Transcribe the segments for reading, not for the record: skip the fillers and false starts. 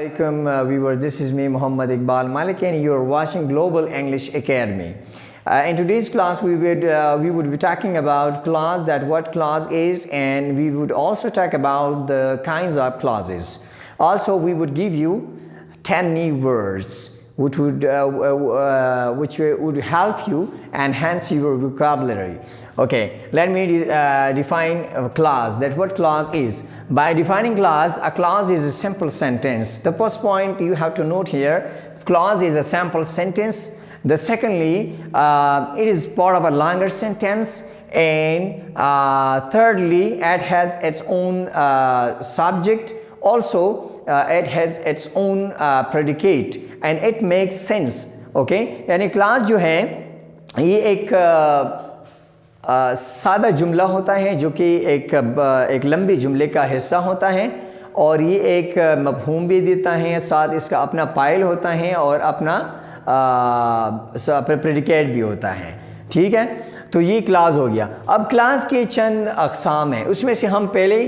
Assalamualaikum viewers, this is me Muhammad Iqbal Malik and you are watching Global English Academy. In today's class we would be talking about clause, that what clause is, and we would also talk about the kinds of clauses. Also we would give you 10 new words which would help you enhance your vocabulary. Okay, let me define a clause, that what clause is. By defining clause, a clause is a simple sentence. The first point you have to note here, clause is a sample sentence. The secondly, it is part of a longer sentence, and thirdly, it has its own subject. Also, it has its own predicate and it makes sense. Okay, यानी class जो है ये एक सादा जुमला होता है जो कि एक लंबी जुमले का हिस्सा होता है, और ये एक मफ़हूम भी देता है, साथ इसका अपना पाइल होता है और अपना प्रेडिकेट भी होता है. ठीक है, तो ये क्लास हो गया. अब क्लास के चंद अक़साम हैं, उसमें से हम पहले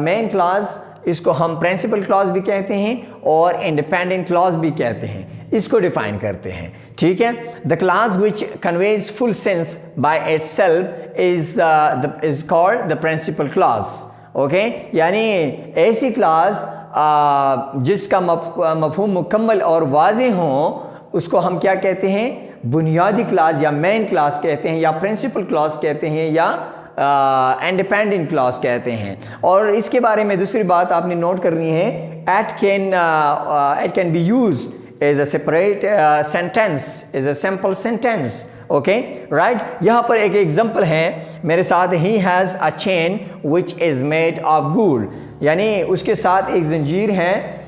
मेन क्लास, इसको हम प्रिंसिपल क्लॉज भी कहते हैं और इंडिपेंडेंट क्लॉज भी कहते हैं, इसको डिफाइन करते हैं. ठीक है, the clause which conveys full sense by itself is called the principal clause. Okay, यानी ऐसी क्लॉज जिसका मफहूम मुकम्मल और वाज़ेह हो, उसको हम क्या कहते हैं, बुनियादी क्लॉज या मेन क्लॉज कहते हैं, या प्रिंसिपल क्लॉज कहते हैं, या इंडिपेंडेंट क्लॉज कहते हैं. और इसके बारे में दूसरी बात आपने नोट करनी है, it can be use as a separate sentence, as a simple sentence. Okay, right. यहाँ पर एक एग्जांपल है मेरे साथ, he has a chain which is made of gold, यानी उसके साथ एक जंजीर है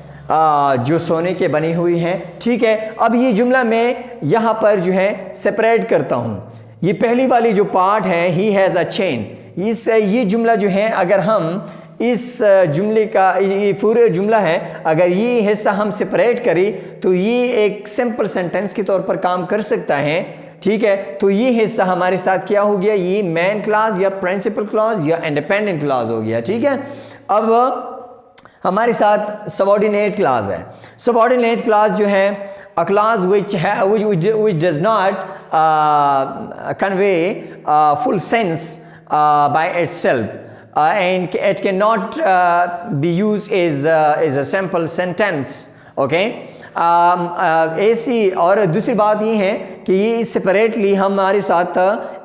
जो सोने के बनी हुई है. ठीक है, अब ये जुमला मैं यहाँ पर जो है सेपरेट करता हूँ. ये पहली वाली जो पार्ट है, ही हैज़ अ चेन, ये जुमला जो है, अगर हम इस जुमले का, ये पूरे जुमला है, अगर ये हिस्सा हम सेपरेट करें तो ये एक सिंपल सेंटेंस के तौर पर काम कर सकता है. ठीक है, तो ये हिस्सा हमारे साथ क्या हो गया, ये मेन क्लॉज या प्रिंसिपल क्लॉज या इंडिपेंडेंट क्लॉज हो गया. ठीक है, अब हमारे साथ सबऑर्डिनेट क्लॉज है. सबऑर्डिनेट क्लॉज जो है, a clause which does not convey full sense by itself, and it cannot be used as a simple sentence. Okay, ऐसी, और दूसरी बात ये है कि ये सेपरेटली हमारे साथ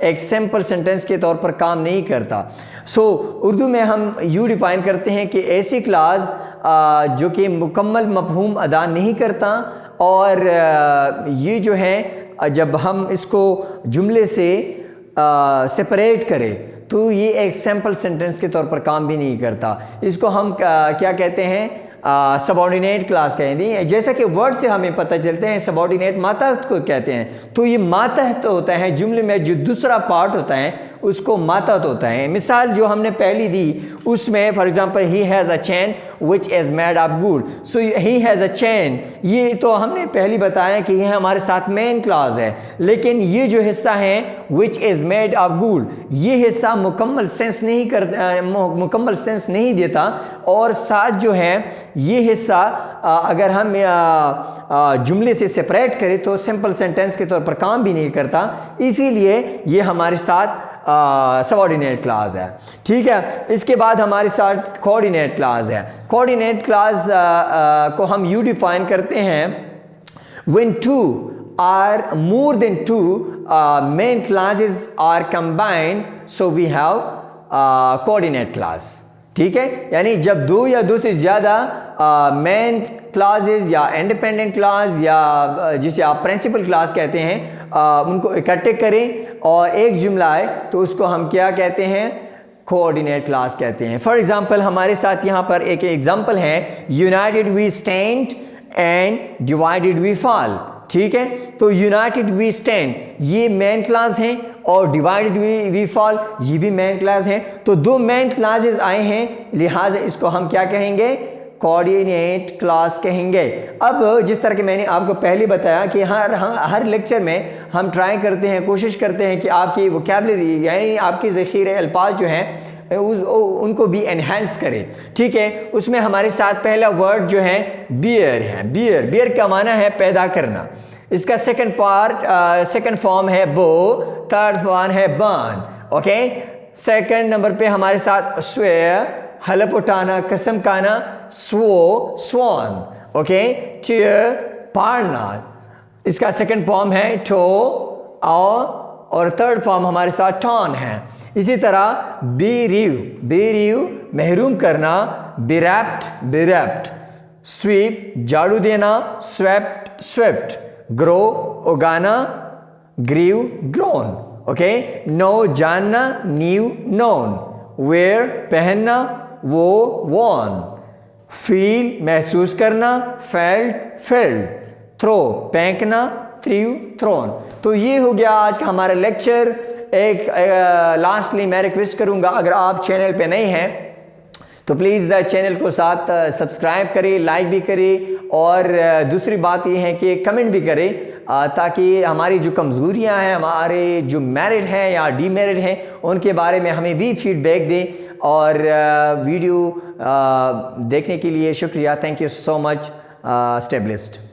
एक सिंपल सेंटेंस के तौर पर काम नहीं करता. सो उर्दू में हम यूँ डिफाइन करते हैं कि ऐसी क्लास जो कि मुकम्मल मफहूम अदा नहीं करता, और ये जो है जब हम इसको जुमले से सेपरेट करें तो ये एक सिंपल सेंटेंस के तौर पर काम भी नहीं करता. इसको हम क्या कहते हैं, सबऑर्डिनेट क्लास कहते हैं. जैसा कि वर्ड से हमें पता चलते हैं, सबऑर्डिनेट मातहत को कहते हैं. तो ये मातहत होता है, जुमले में जो दूसरा पार्ट होता है उसको मातहत होता है. मिसाल जो हमने पहली दी उसमें, for example, he has a chain which is made of gold. So he has a chain, ये तो हमने पहली बताया कि यह हमारे साथ मेन क्लॉज है, लेकिन ये जो हिस्सा है विच इज़ मेड ऑफ गोल्ड, ये हिस्सा मुकम्मल सेंस नहीं देता, और साथ जो है ये हिस्सा अगर हम जुमले से सेपरेट करें तो सिंपल सेंटेंस के तौर पर काम भी नहीं करता. इसीलिए ये हमारे साथ सबऑर्डिनेट क्लॉज है. ठीक है, इसके बाद हमारे साथ कोऑर्डिनेट क्लॉज है. कोऑर्डिनेट क्लॉज को हम यूँ डिफाइन करते हैं, when two or more than two main clauses are combined, so we have coordinate clause. ठीक है, यानी जब दो या दो से ज़्यादा मेन क्लासेस या इंडिपेंडेंट क्लास या जिसे आप प्रिंसिपल क्लास कहते हैं, उनको इकट्ठे करें और एक जुमला आए तो उसको हम क्या कहते हैं, कोऑर्डिनेट क्लास कहते हैं. फॉर एग्जांपल, हमारे साथ यहाँ पर एक एग्जांपल है, united we stand and divided we fall. ठीक है, तो यूनाइटेड वी स्टैंड ये मेन क्लास हैं, और डिवाइडेड वी फॉल ये भी मेन क्लास हैं. तो दो मेन क्लासेस आए हैं, लिहाजा इसको हम क्या कहेंगे, कोऑर्डिनेट क्लास कहेंगे. अब जिस तरह के मैंने आपको पहले बताया कि हर लेक्चर में हम ट्राई करते हैं, कोशिश करते हैं कि आपकी वोकैबुलरी यानी आपके ज़ख़ीरे अल्फाज जो हैं उनको भी एनहेंस करें, ठीक है। उसमें हमारे साथ पहला वर्ड जो है बियर है। बियर का माना है पैदा करना। इसका सेकंड फॉर्म है बो, थर्ड फॉर्म है बर्न, ओके। सेकंड नंबर पे हमारे साथ स्वेयर, हलफ उठाना, कसम खाना, स्वॉन, ओके। टीयर, पालना, इसका सेकंड फॉर्म है टो, और थर्ड फॉर्म हमारे साथ टॉन है। इसी तरह बेरीव महरूम करना, बिरैप्ट स्वीप झाड़ू देना, स्वेप्ट ग्रो उगाना, ग्रीव ग्रोन, ओके। नो जानना, न्यू नोन, वेयर पहनना, वॉन, फील महसूस करना, फेल्ड, थ्रो फेंकना, थ्रोन। तो ये हो गया आज का हमारा लेक्चर। लास्टली मैं रिक्वेस्ट करूंगा, अगर आप चैनल पे नए हैं तो प्लीज़ चैनल को साथ सब्सक्राइब करें, लाइक भी करें, और दूसरी बात ये है कि कमेंट भी करें, ताकि हमारी जो कमज़ोरियां हैं, हमारे जो मेरिट हैं या डीमेरिट हैं, उनके बारे में हमें भी फीडबैक दें। और वीडियो देखने के लिए शुक्रिया। Thank you so much. Stay blessed.